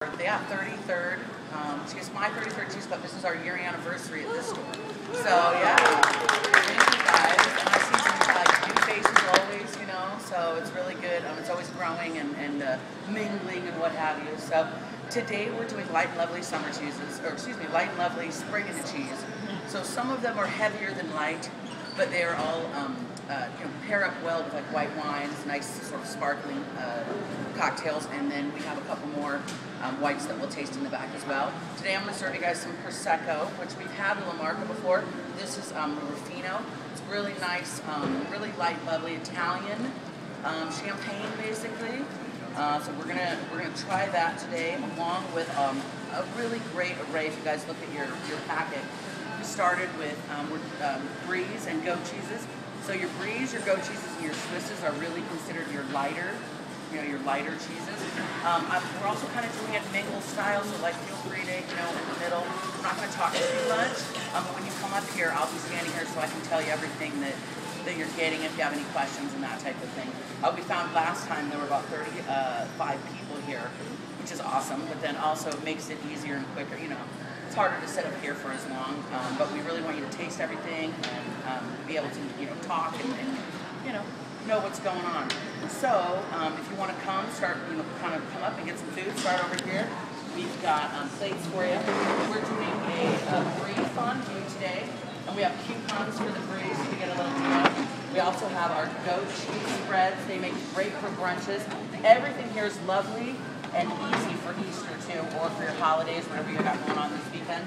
Yeah, 33rd. It's my 33rd Cheese Club. This is our year anniversary at this store. So yeah, thank you guys. And I see some new faces always, so it's really good. It's always growing and mingling and what have you. So today we're doing light and lovely summer cheeses, or excuse me, light and lovely spring into cheese. So some of them are heavier than light, but they are all pair up well with like white wines, nice sort of sparkling cocktails, and then we have a couple more whites that we'll taste in the back as well. Today I'm going to serve you guys some Prosecco, which we've had in La Marca before. This is Rufino. It's really nice, really light, lovely Italian champagne, basically. So we're gonna try that today, along with a really great array. If you guys look at your packet, we started with Bries and goat cheeses. So your Bries, your goat cheeses, and your Swisses are really considered your lighter cheeses. We're also kind of doing it mingle style, so like feel free to, in the middle. I'm not going to talk too much, but when you come up here, I'll be standing here so I can tell you everything that you're getting if you have any questions and that type of thing. We found last time there were about 35 people here, which is awesome, but then also it makes it easier and quicker, It's harder to sit up here for as long, but we really want you to taste everything and be able to, talk and know what's going on. So, if you want to come up and get some food, start over here. We've got plates for you. We're doing a brie fondue today, and we have coupons for the brie so you get a little deal. We also have our goat cheese spreads. They make great for brunches. Everything here is lovely and easy for Easter too, or for your holidays, whatever you got going on this weekend.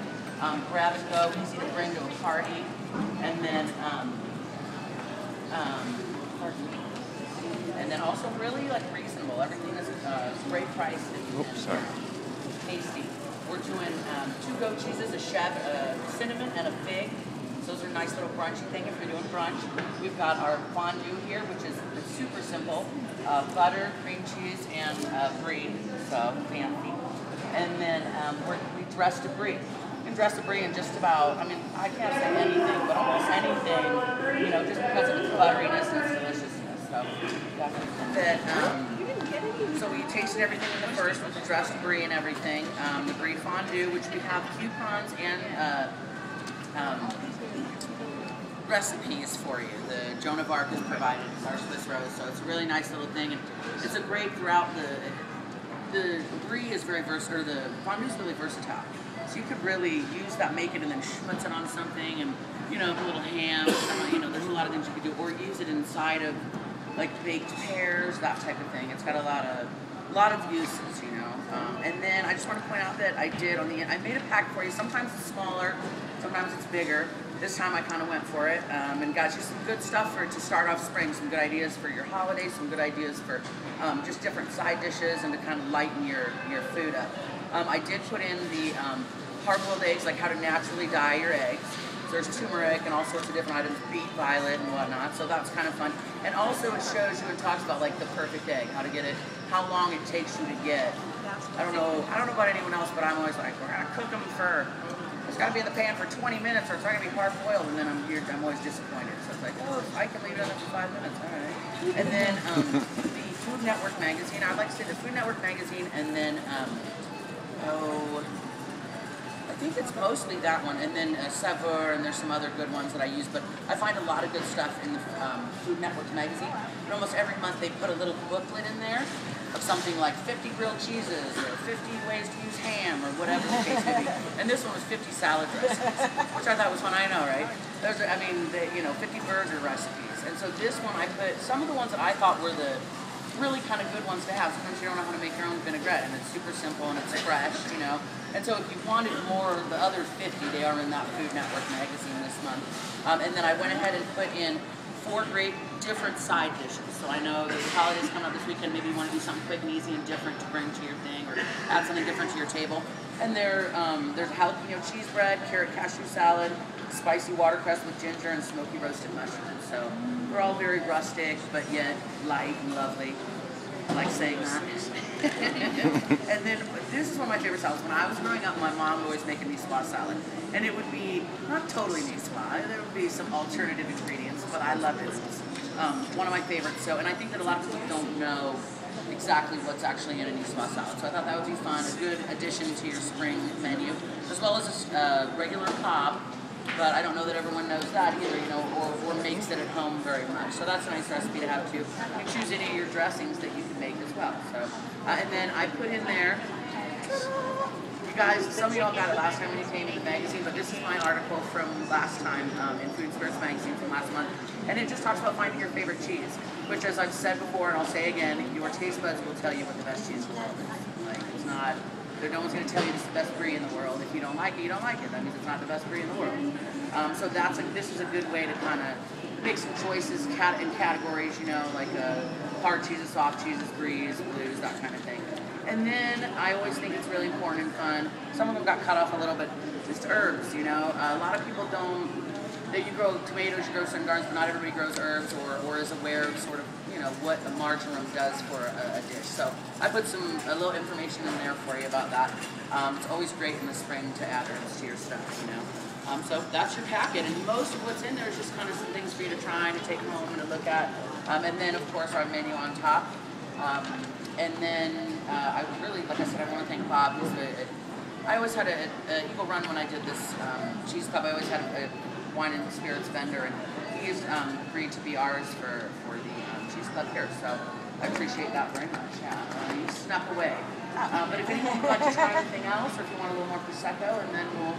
Grab and go, easy to bring to a party, and then also really reasonable. Everything is great price and tasty. We're doing 2 goat cheeses, a chèvre, a cinnamon, and a fig. So those are nice little brunchy thing if you're doing brunch. We've got our fondue here, which is super simple. Butter, cream cheese, and brie, so fancy. And then we dressed a brie. You can dress a brie in just about, I can't say anything, but almost anything, just because of its butteriness and its deliciousness. So, so we tasted everything in the first with the dressed brie and everything. The brie fondue, which we have coupons and recipes for you. The Joan of Arc is provided as our Swiss rose, so it's a really nice little thing. And it's a great throughout the brie is very versatile, or the fondue is really versatile. So you could really use that, make it, and then schmutz it on something, and a little ham. There's a lot of things you could do, or use it inside of baked pears, that type of thing. It's got a lot of uses, And then I just want to point out that I made a pack for you. Sometimes it's smaller, sometimes it's bigger. This time I kind of went for it and got you some good stuff to start off spring, some good ideas for your holidays, some good ideas for just different side dishes and to kind of lighten your food up. I did put in the hard-boiled eggs, like how to naturally dye your eggs. So there's turmeric and all sorts of different items, beet violet and whatnot, so that's kind of fun. And also it shows you and talks about the perfect egg, how to get it, how long it takes you to get. I don't know about anyone else, but I'm always like, we're gonna cook them it's gotta be in the pan for 20 minutes or it's not gonna be hard boiled, and then I'm always disappointed. So it's like, oh, I can leave it in there for 5 minutes, all right. And then the Food Network magazine, I'd like to say the Food Network magazine, and then I think it's mostly that one, and then Saveur, and there's some other good ones that I use, but I find a lot of good stuff in the Food Network magazine. And almost every month they put a little booklet in there of something like 50 grilled cheeses, or 50 ways to use ham, or whatever the case may be. And this one was 50 salad recipes, which I thought was fun. I know, right? Those are, 50 burger recipes. And so this one I put some of the ones that I thought were the really kind of good ones to have. Sometimes you don't know how to make your own vinaigrette, and it's super simple and it's fresh, And so if you wanted more, the other 50, they are in that Food Network magazine this month. And then I went ahead and put in 4 great different side dishes. So I know there's holidays coming up this weekend, maybe you want to do something quick and easy and different to bring to your thing, or add something different to your table. And there's jalapeno cheese bread, carrot cashew salad, spicy watercress with ginger, and smoky roasted mushrooms. So they're all very rustic, but yet light and lovely. I like saying that. And then this is one of my favorite salads. When I was growing up, my mom would always make a niçoise salad. And it would be not totally niçoise. There would be some alternative ingredients, but I loved it. One of my favorites. So, and I think that a lot of people don't know exactly what's actually in a nice salad. So I thought that would be fun, a good addition to your spring menu, as well as a regular Cobb. But I don't know that everyone knows that either, you know, or makes it at home very much. So that's a nice recipe to have too. You can choose any of your dressings that you can make as well. So, and then I put in there, you guys, some of y'all got it last time when you came to the magazine, but this is my article from last time in Food Spirits magazine from last month. And it just talks about finding your favorite cheese, which, as I've said before and I'll say again, your taste buds will tell you what the best cheese in the world is. Like, it's not... No one's going to tell you this is the best brie in the world. If you don't like it, you don't like it. That means it's not the best brie in the world. So this is a good way to kind of make some choices in categories, you know, like hard cheeses, soft cheeses, bries, blues, that kind of thing. And then I always think it's really important and fun. Some of them got cut off a little bit. Just herbs, you know. A lot of people don't. You grow tomatoes, you grow certain gardens, but not everybody grows herbs or is aware of sort of, you know, what a marjoram does for a dish. So I put a little information in there for you about that. It's always great in the spring to add herbs to your stuff, you know. So that's your packet, and most of what's in there is just kind of some things for you to try and to take home and to look at. And then, of course, our menu on top. And then I really, like I said, I want to thank Bob. I always had a Eagle Run when I did this cheese club. I always had a wine and spirits vendor, and he's agreed to be ours for the cheese club here. So I appreciate that very much. Yeah, he snuck away. But if anyone would like to try anything else, or if you want a little more prosecco, and then we'll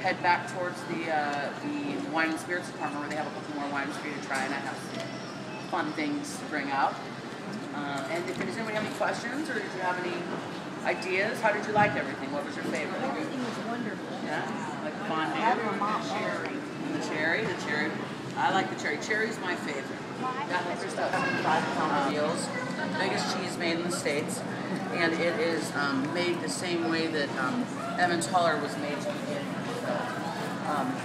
head back towards the wine and spirits department where they have a couple more wines for you to try, and I have some fun things to bring out. And if does anybody have any questions, or did you have any ideas? How did you like everything? What was your favorite? Everything was wonderful. Yeah, like fondue. I had my mom cherry. The cherry. I like the cherry. Cherry's my favorite. Got other stuff. 5-pound deals. Biggest cheese made in the States, and it is made the same way that Emmentaler was made to begin. So,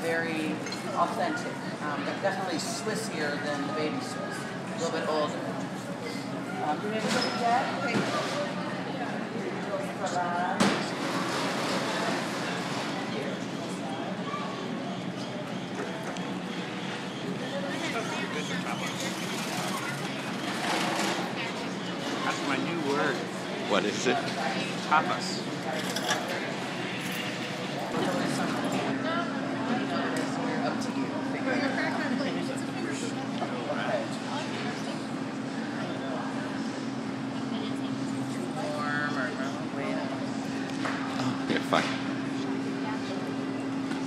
very authentic, but definitely Swissier than the baby Swiss. A little bit older. Do you have anything yet? Okay. That's my new word. What is it? Tapas. Up to you. You're fine.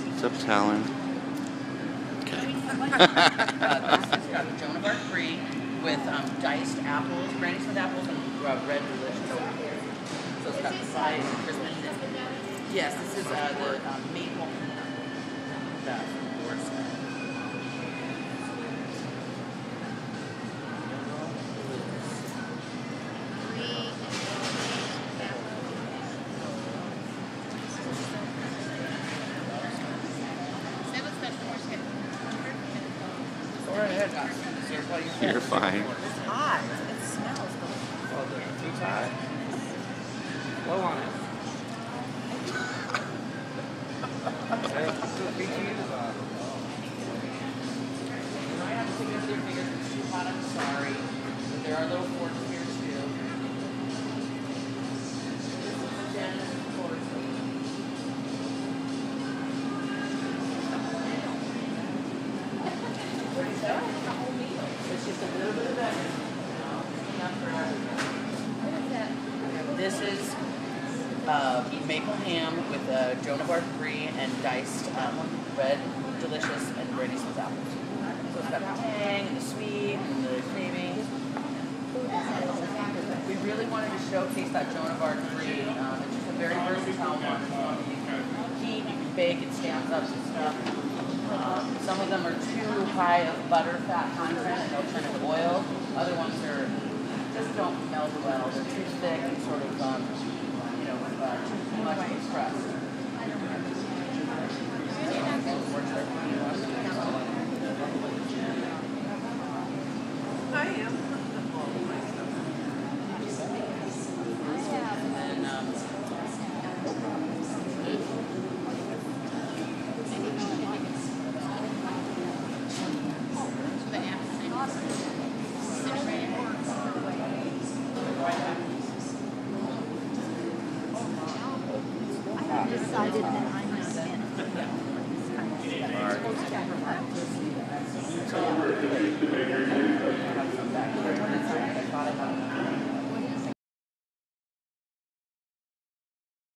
What's up, Talon? Okay. This has got Joan of Arc brie with diced apples, Granny Smith apples, and red delicious. So it's got the side crispy. Yes, this is the maple stuff, of course. Go right ahead, guys. You're fine. It's hot. It smells good. Oh, the too high. Blow on it. Hey, the big cheese. You might have to take it up with your fingers. It's too hot, I'm sorry. But there are little forks here too. Jen, of course. What do you say? The whole meal. It's just a little bit of everything. Enough for everything. This is maple ham with Joan of Arc brie and diced red delicious and Granny Smith apples. So it's got the tang and the sweet and the creamy. We really wanted to showcase that Joan of Arc brie. It's just a very versatile one. You can heat, you can bake, it stands up to stuff. Some of them are too high of butter fat content and they'll turn into oil. Other ones are just don't meld well. They're too thick and sort of, you know, too much expressed. I am. Right back. decided that I'm not meant for this kind of stuff. It's supposed to